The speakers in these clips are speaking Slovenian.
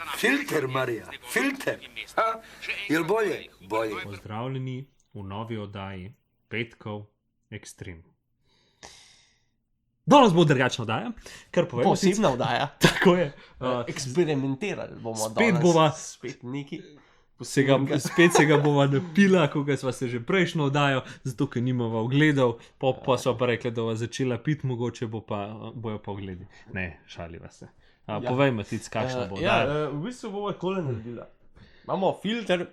Filter, Marija, filter. Jel bolje? Bolje. Pozdravljeni v novi oddaji Petkov Extreme. Danes bo drugačna oddaja, kar povem. Posebna oddaja. Tako je. Eksperimentirali bomo spet danes. bova- Spet neki. Spet se ga bova napila, kot sva se že prejšnjo oddajo, zato ker nimava ogledov, pa sva pa rekla, da bova začela piti, mogoče bojo pa ogledi. Ne, šaliva se. Povej, Matic, kakšna bo oddaja. V bistvu bomo takole naredila. Imamo filter,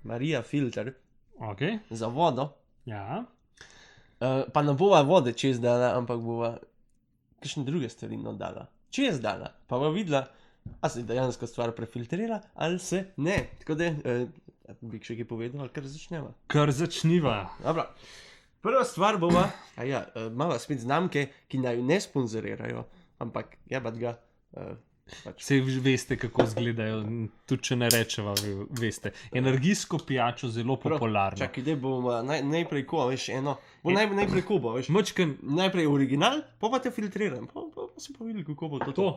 Marija filter Okay. za vodo, Ja. pa ne bova vode čez dala, ampak bova kakšne druge stvari dala. Čez dala, pa bova videla, a se dejansko stvar prefiltrira ali se ne. Tako da, bi še kaj povedal, ali kar začneva. Kar začniva. Dobro. Prva stvar bova, imamo spet znamke, ki naj ne sponzorirajo, ampak jebat ga. Pač. Vse veste, kako izgledajo, tudi če ne rečeva, veste. Energijsko pijačo zelo popularno. Čakaj, da bomo najprej ko, veš, eno. Bo najprej ko bo, veš. Močken, Najprej original, pa te filtriram. Pa se pa videli, kako bo to.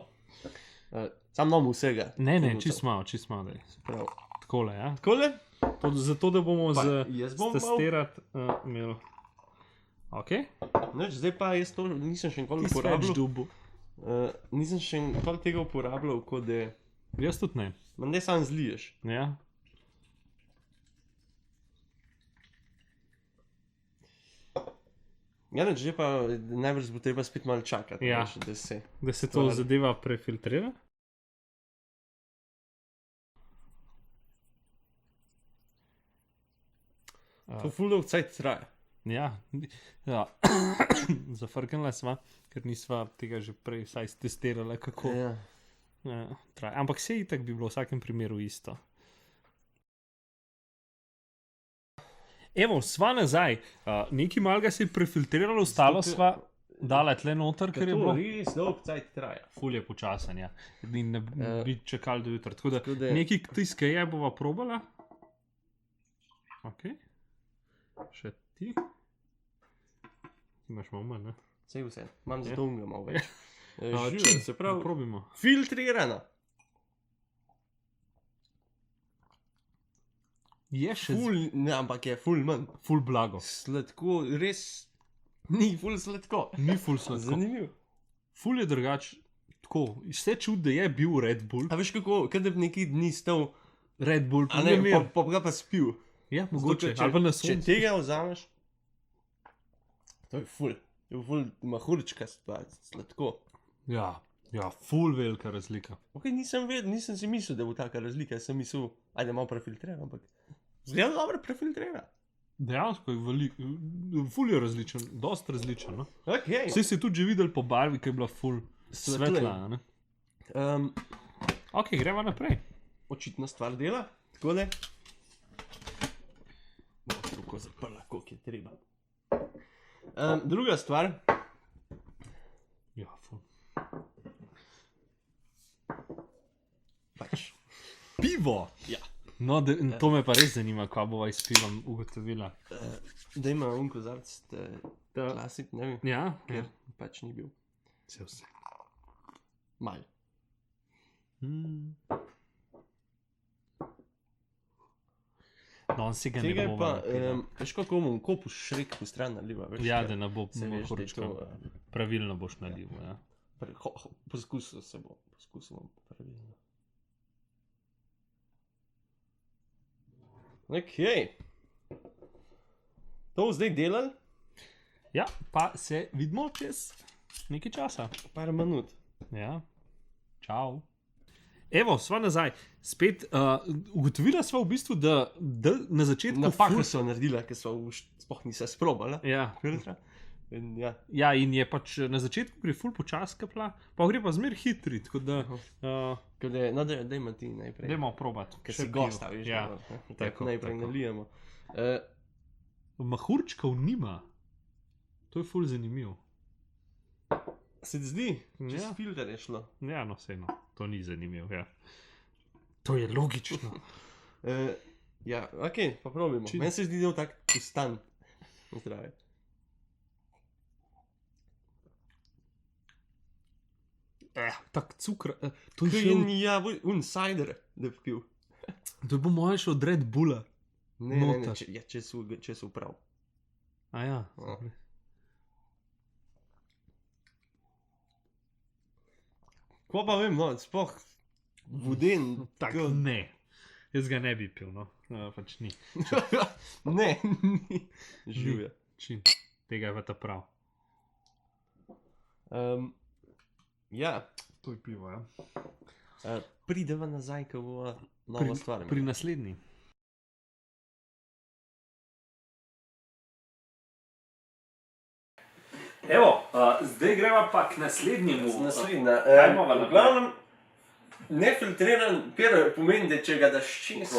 Sam nom vsega. ne, čist malo, daj. Prav. Takole, ja. Takole? Zato, da bomo Pa jaz bom testirati imel. Ok. Neč, zdaj pa jaz to nisem še nikoli Ti si več uporabljal. dubu. Nisem še nikoli tega uporabljal, kot da Jaz tudi ne. ne sam zliješ. Ja. Ja, neč, zdaj pa najbrž bo treba spet malo čakati, Ja. veš, da se. Da se to zadeva prefiltrira. To full of cajt traja. Ja. Zafrknila sva, ker nisva tega že prej vsaj testirala, kako Ja. traja. Ampak se itak bi bilo v vsakem primeru isto. Evo, sva nazaj. Nekaj malega se je prefiltriralo, ostalo Zato, ker- sva dala tle noter, ker je To bilo res dolg cajt traja. ful je počasen, ja. Ne bi čakali do jutra. Tako da Tako da- nekaj tiske je bova probala. Ok. Še ti. Imaš malo manj, ne? Sej vse, imam zato unga malo več. Čim, Živim, se pravi, probimo. filtrirana. Je še Ne, ampak je ful manj. ful blago. Sladko, res ni ful sladko. Ni ful sladko. Zanimivo. Ful je drugač. Tako, vse čud, da je bil Red Bull. A veš kako, kad bi neki dni stal, Red Bull, a ne, ne, pa ga pa spil. ja, mogoče. Zato, Ali pa na če soncu. tega vzameš, to je ful. To je ful mahurčka stvar, sladko. Ja, ful velika razlika. Ok, nisem si mislil, da bo taka razlika. Jaz sem mislil, ajde malo prefiltriram, ampak zgleda dobro prefiltrira. Dejansko je ful je različen, dost različen. No? Ok, Vse si tudi že videl po barvi, ki je bila ful Svetlej. svetla. Ne? Ok, greva naprej. očitna stvar dela, tako da. Bomo tako zaprla, koliko je treba. Druga stvar, Ja, ful. pač, Pivo! ja, No, to me pa res zanima, kaj bova s pivom ugotovila. da ima un kozarc, klasik, ne vem, Ja, ker pač ni bil. vse. Mal. No, on si ga ne Tega je bomo pa, napila. veš kako bom kopu šrek po stran naliva, veš? Ja, ker da ne bo se veš, da je mohorčka. to, Pravilno boš nalil. Ja. poskusil se bo, poskusil bom pravilno. Ok. To zdaj delal, Ja, pa se vidimo čez nekaj časa. par minut. Ja, čau. Evo, sva nazaj. Spet ugotovila sva v bistvu, da na začetku. Napako so naredila, ker so sploh niso sprobala. Ja, Filtra. In ja, ja, in je pač na začetku gre ful počasi kapla, pa gre pa zmer hitri. Tako da, ker je, no dajmo ti najprej. dajmo probati. Ker Še si pivo. gosta, veš. Ja, Tako najprej tako. nalijemo. Mahurčkov nima. To je ful zanimivo. Se ti zdi, čez Ja. filter je šlo. Ja, no, vseeno, to ni zanimivo. Ja. To je logično. Ja, ok, pa probimo. Či- Meni se zdi, da je tak ustan. Zdravi. tak cukr, to je To je šel, cider, da bi pil. to bo moje še od Red Bulla. Ne, Noter. če so prav. A ja. Ja. Ko pa vem, no, sploh voden. Tak, ne. Jaz ga ne bi pil, no. Pač ni. Ne, ni. Živijo. Čin. Tega je pa ta prav. Ja, To je pivo, ja. prideva nazaj, ko bo nova stvar. Pri naslednji. Evo, zdaj greva pa k naslednjemu. Naslednja. Kaj bova V naprej? glavnem, nefiltriran pier pomeni, da če ga daš čez.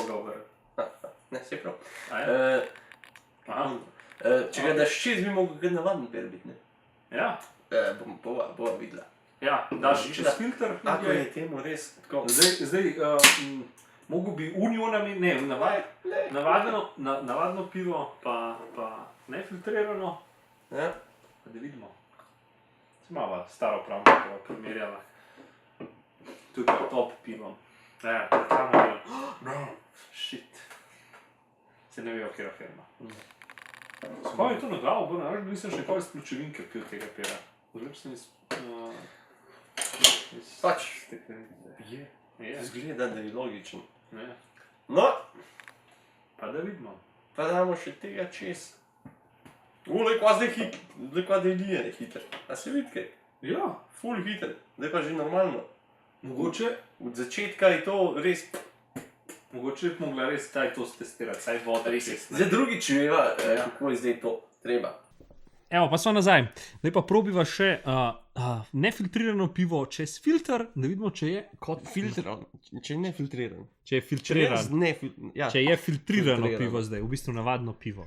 Ne, se prav. Aha. Če ga daš čez, bi mogel ga navaden pier biti, ne? Ja, Bova videla. ja, daš čez filter. Ako je temu res tako. Zdaj, mogo bi unionami, ne, navadno pivo, pa nefiltrirano. Ja. Pa da vidimo. Se malo staro pravko primerjala. Tukaj top pivo. Ja, reklamo je. No, shit. Se ne ve, katera firma. Spomnim to na glavo, bo naravno nisem še nikoli iz pločevinke pil tega pera. Zgledam sem iz... Pač, Je. zgleda, da je logičen. Ne. No, Pa da vidimo. pa damo še tega čez. Lekva zdaj lije hiter. A se vidi kaj? Ja, Ful hiter. Zdaj pa že normalno. mogoče Od začetka je to res... bi mogla res taj to stestirati, saj voda res je. Zdaj drugič veva, kako je zdaj to treba. Evo, pa smo nazaj. Zdaj pa probiva še nefiltrirano pivo čez filter, da vidimo, če je kot Filtran, če je nefiltriran. Če je filtriran. Ja, Če je filtrirano Filtrirano. pivo zdaj, v bistvu navadno pivo.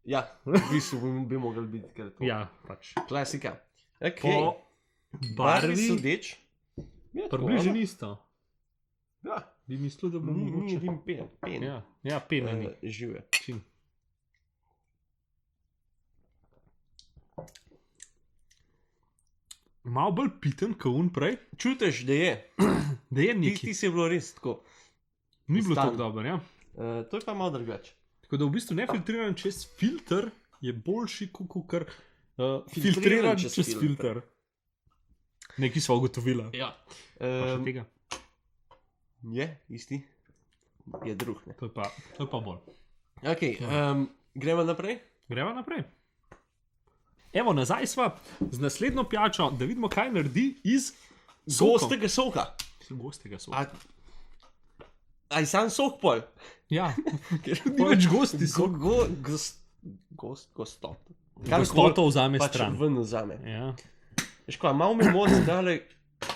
ja, v bistvu bi mogli biti kar to. Ja, pač. Klasika. Po Okay. Barvi barvi sodeč. Ja, tako, približno ono. isto. Ja, Bi mislil, da bo ni mogoče. dim pen. Ja, pena ni. Žive. Čin. Malo bolj piten, kot un prej, Čutiš, da je. da je Ti neki. si je bilo res tako. Ni bilo stan. tako dobro, ja. To je pa malo drugače. Tako da v bistvu nefiltriran čez filter je boljši, kot kar Filtriran filtriran čez čez filter. Nekaj sva ugotovila. Ja. Pa še tega. Je, isti. Je drug, ne. To je pa bolj. Ok, gremo naprej. Greva naprej. Evo, nazaj sva z naslednjo pijačo, da vidimo, kaj naredi iz Gostega soka. Gostega soka. Aj sam sok pol. Ja, ni več gosti sok. Gostot. Gostoto vzame pač stran. ven vzame. Ja. Veš kaj, malo mi moc dale...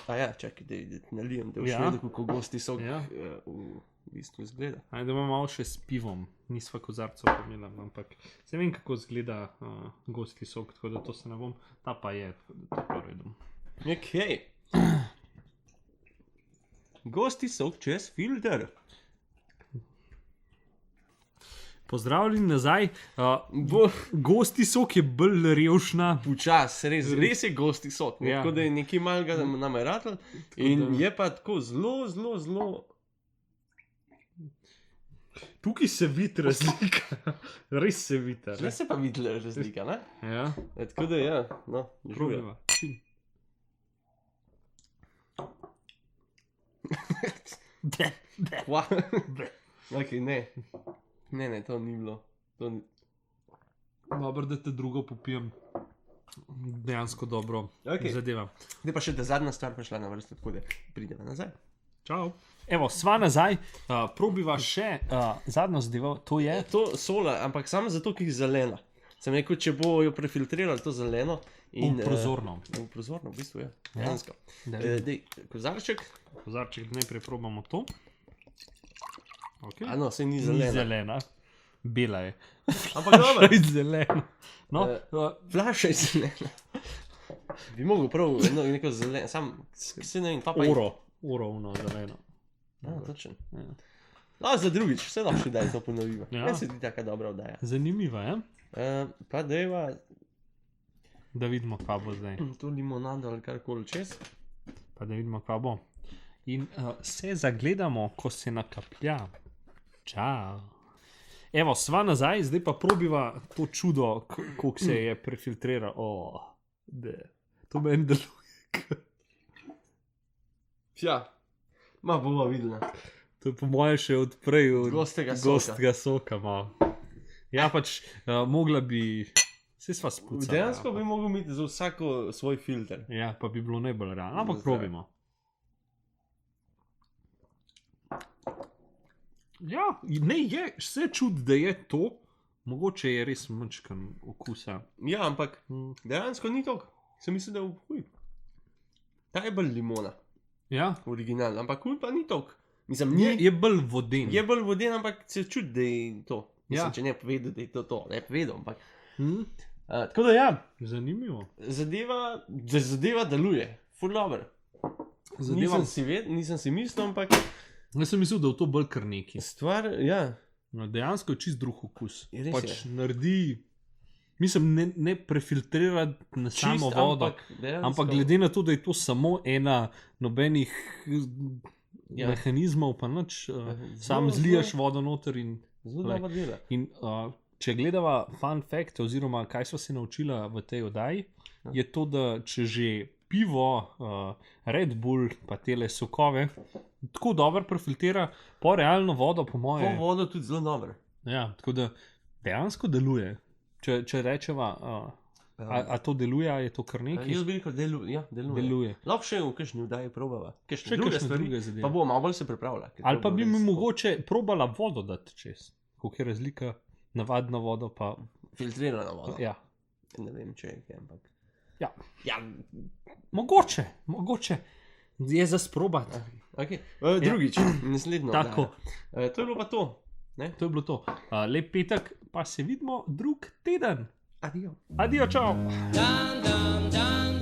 A ja, čakaj, da nalijem, da boš Ja. vedel, kako gosti sok Ja. v bistvu izgleda. Ajde, imamo malo še s pivom. Nisva kozarcev pomela, ampak se vem, kako izgleda gosti sok, tako da to se ne bom. Ta pa je, tako da to je v redu. Ok. Gosti sok čez filter. Pozdravljeni nazaj. Gosti sok je bolj revšna. Počas, res je gosti sok. Ja. Tako da je nekaj malega nam je ratal. In je pa tako zelo... Tukaj se vidi razlika. Res se vidi. Zdaj se pa vidi razlika, ne? Ja, Tako da ja, no, žuja. probiva. Kva? Ok, ne. Ne, to ni bilo. To ni... Dobro, da te drugo popijem. Dejansko dobro Okej. zadeva. Zdaj pa še ta zadnja stvar prišla na vrsto, tako da prideva nazaj. Čau. Evo, sva nazaj, probiva še zadnjo zadevo, to je. To sola, ampak samo zato, ker je zelena. Sem rekel, če bo jo prefiltrirali to zeleno. In, Prozorno. Prozorno, v bistvu je. Ja. Dejansko. Dej, kozarček. Kozarček, da najprej probamo to. Okay. No, se ni Ni zelena. zelena. Bela je. Ampak dobro. Še zelena. No, Flaša je zelena. Bi mogel prav neko zeleno, sam se ne vem, pa pa je. uro uno zeleno. Točen. Ja. No, za drugič, vse lahko daj to ponoviva. Ja. Ja. Se ti taka dobra oddaja. Zanimiva, je? Pa dejva Da vidimo, kaj bo zdaj. to limonado ali karkoli čez. pa da vidimo, kaj bo. In se zagledamo, ko se nakaplja. Čau. Evo, sva nazaj, zdaj pa probiva to čudo, koliko se je prefiltriralo. To meni deluje. Ja, ma bomo videli. To je po mojem še odprej od Gostega soka. Malo. Ja, pač mogla bi, vse sva spucala. Dejansko bi mogel imeti za vsako svoj filter. Ja, pa bi bilo najbolj realno, ampak probimo. Ja, ne je, vse čud, da je to, mogoče je res mančkan okusa. Ja, ampak dejansko ni toliko. Sem mislil, da je huj. Ta je bolj limona, Ja, originalna, ampak huj pa ni toliko. Mislim, je bolj voden. je bolj voden, ampak se čudi, da je to. Mislim, Ja. če ne povedal, da je to, ne povedal, ampak. Tako da ja, Zanimivo. zadeva deluje, full dobro. Nisem si mislil, ampak Jaz sem mislil, da je to bolj kar neki. stvar, ja. No, dejansko je čist drug okus. Je res Pač je. naredi, mislim, ne prefiltrira na samo vodo, dejansko, ampak glede na to, da je to samo ena nobenih Ja. mehanizmov, pa nič, sam zelo- zliješ vodo noter in Zelo glej. dobro dela. In če gledava fun fact, oziroma kaj smo se naučila v tej oddaji, je to, da če že pivo, Red Bull, pa tele sokove, tako dobro prefiltrira, po realno vodo, po Po moje. vodo tudi zelo dobro. Ja, tako da dejansko deluje. Če rečeva, a to deluje, a je to kar nekaj? Jaz bi rekel, deluje. Deluje. Lahko še v kakšni vdaji probava. Še Kakšne druge kakšne stvari, druge zadeve. pa bo malo bolj se pripravlja. ker Ali to pa bo bi res mi to. mogoče probala vodo dati čez. Koliko je razlika, navadna voda pa. Filtrirana voda. Ja. Ne vem, če je, ampak. Ja. Ja, Mogoče je za sprobati. okay. Drugič, naslednjo. Tako. oddajo. To je bilo pa to. To je bilo to. Lep petek, pa se vidimo drug teden. Adijo. Adijo, čau. Dum dum dum